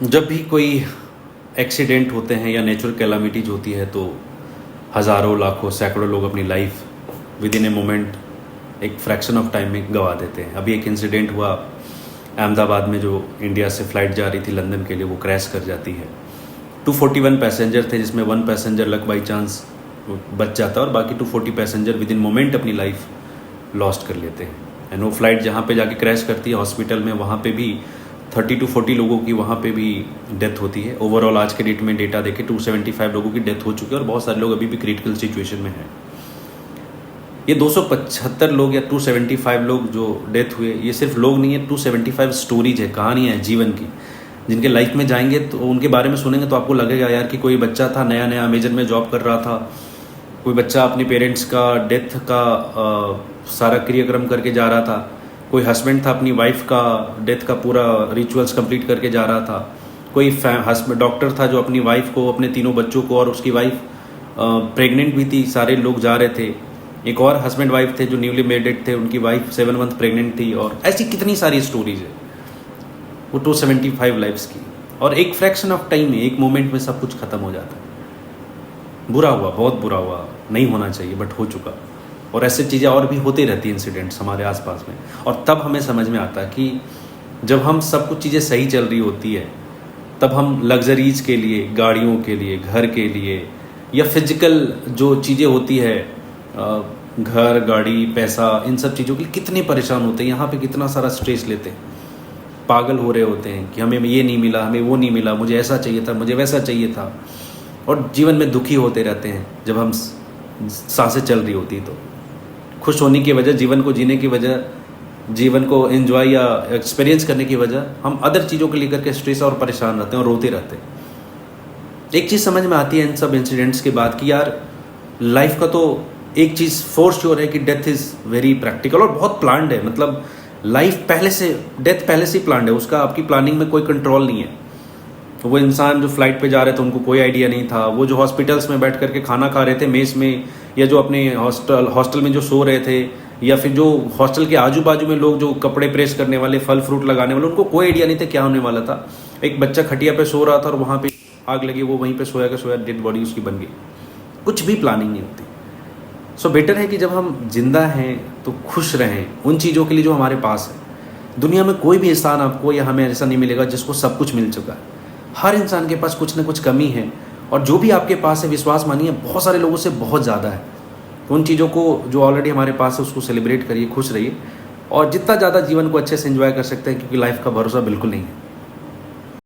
जब भी कोई एक्सीडेंट होते हैं या नेचुरल कैलामिटीज होती है तो हज़ारों लाखों सैकड़ों लोग अपनी life with in a moment एक फ्रैक्शन ऑफ टाइम में गंवा देते हैं। अभी एक इंसिडेंट हुआ अहमदाबाद में, जो इंडिया से फ़्लाइट जा रही थी लंदन के लिए, वो क्रैश कर जाती है। 241 पैसेंजर थे, जिसमें 1 पैसेंजर लक बाई चांस बच जाता है और बाकी 240 पैसेंजर विद इन मोमेंट अपनी लाइफ लॉस्ट कर लेते हैं। एंड वो फ्लाइट जहाँ पे जाके क्रैश करती है हॉस्पिटल में, वहाँ पे भी 30 to 40 लोगों की वहाँ पे भी डेथ होती है। ओवरऑल आज के डेट में डेटा देखें 275 लोगों की डेथ हो चुकी है और बहुत सारे लोग अभी भी क्रिटिकल सिचुएशन में हैं। ये 275 लोग या 275 लोग जो डेथ हुए, ये सिर्फ लोग नहीं है, 275 स्टोरीज है, कहानियाँ हैं जीवन की, जिनके लाइफ में जाएंगे तो उनके बारे में सुनेंगे तो आपको लगेगा यार कि कोई बच्चा था नया नया अमेजन में जॉब कर रहा था, कोई बच्चा अपने पेरेंट्स का डेथ का सारा क्रियाक्रम करके जा रहा था, कोई हस्बैंड था अपनी वाइफ का डेथ का पूरा रिचुअल्स कंप्लीट करके जा रहा था, कोई डॉक्टर था जो अपनी वाइफ को, अपने तीनों बच्चों को, और उसकी वाइफ प्रेग्नेंट भी थी, सारे लोग जा रहे थे। एक और हस्बैंड वाइफ थे जो न्यूली मैरिड थे, उनकी वाइफ 7 मंथ प्रेग्नेंट थी, और ऐसी कितनी सारी स्टोरीज है वो 275 लाइफ्स की। और एक फ्रैक्शन ऑफ टाइम में, एक मोमेंट में सब कुछ खत्म हो जाता है। बुरा हुआ, बहुत बुरा हुआ, नहीं होना चाहिए बट हो चुका। और ऐसी चीज़ें और भी होती रहती हैं, इंसिडेंट्स हमारे आसपास में। और तब हमें समझ में आता है कि जब हम सब कुछ चीज़ें सही चल रही होती है, तब हम लग्जरीज के लिए, गाड़ियों के लिए, घर के लिए, या फिजिकल जो चीज़ें होती है, घर, गाड़ी, पैसा, इन सब चीज़ों के लिए कितने परेशान होते हैं, यहाँ पे कितना सारा स्ट्रेस लेते हैं, पागल हो रहे होते हैं कि हमें ये नहीं मिला, हमें वो नहीं मिला, मुझे ऐसा चाहिए था, मुझे वैसा चाहिए था, और जीवन में दुखी होते रहते हैं। जब हम सांसें चल रही होती तो खुश होने की वजह, जीवन को जीने की वजह, जीवन को एंजॉय या एक्सपीरियंस करने की वजह, हम अदर चीज़ों को लेकर के स्ट्रेस और परेशान रहते हैं और रोते रहते हैं। एक चीज़ समझ में आती है इन सब इंसिडेंट्स के बाद कि यार लाइफ का तो एक चीज़ फोर श्योर है कि डेथ इज़ वेरी प्रैक्टिकल और बहुत प्लान्ड है। मतलब लाइफ पहले से, डेथ पहले से ही प्लान्ड है, उसका आपकी प्लानिंग में कोई कंट्रोल नहीं है। वो इंसान जो फ्लाइट पे जा रहे थे उनको कोई आइडिया नहीं था, वो जो हॉस्पिटल्स में बैठ करके खाना खा रहे थे मेस में, या जो अपने हॉस्टल में जो सो रहे थे, या फिर जो हॉस्टल के आजू बाजू में लोग जो कपड़े प्रेस करने वाले, फल फ्रूट लगाने वाले, उनको कोई आइडिया नहीं था क्या होने वाला था। एक बच्चा खटिया पे सो रहा था और वहाँ पे आग लगी, वो वहीं पे सोया का सोया डेड बॉडी उसकी बन गई। कुछ भी प्लानिंग नहीं होती। सो बेटर है कि जब हम जिंदा हैं तो खुश रहें उन चीज़ों के लिए जो हमारे पास है। दुनिया में कोई भी इंसान आपको या हमें ऐसा नहीं मिलेगा जिसको सब कुछ मिल चुका है। हर इंसान के पास कुछ ना कुछ कमी है, और जो भी आपके पास है, विश्वास मानिए बहुत सारे लोगों से बहुत ज़्यादा है। उन चीज़ों को जो ऑलरेडी हमारे पास है उसको सेलिब्रेट करिए, खुश रहिए, और जितना ज़्यादा जीवन को अच्छे से एंजॉय कर सकते हैं, क्योंकि लाइफ का भरोसा बिल्कुल नहीं है।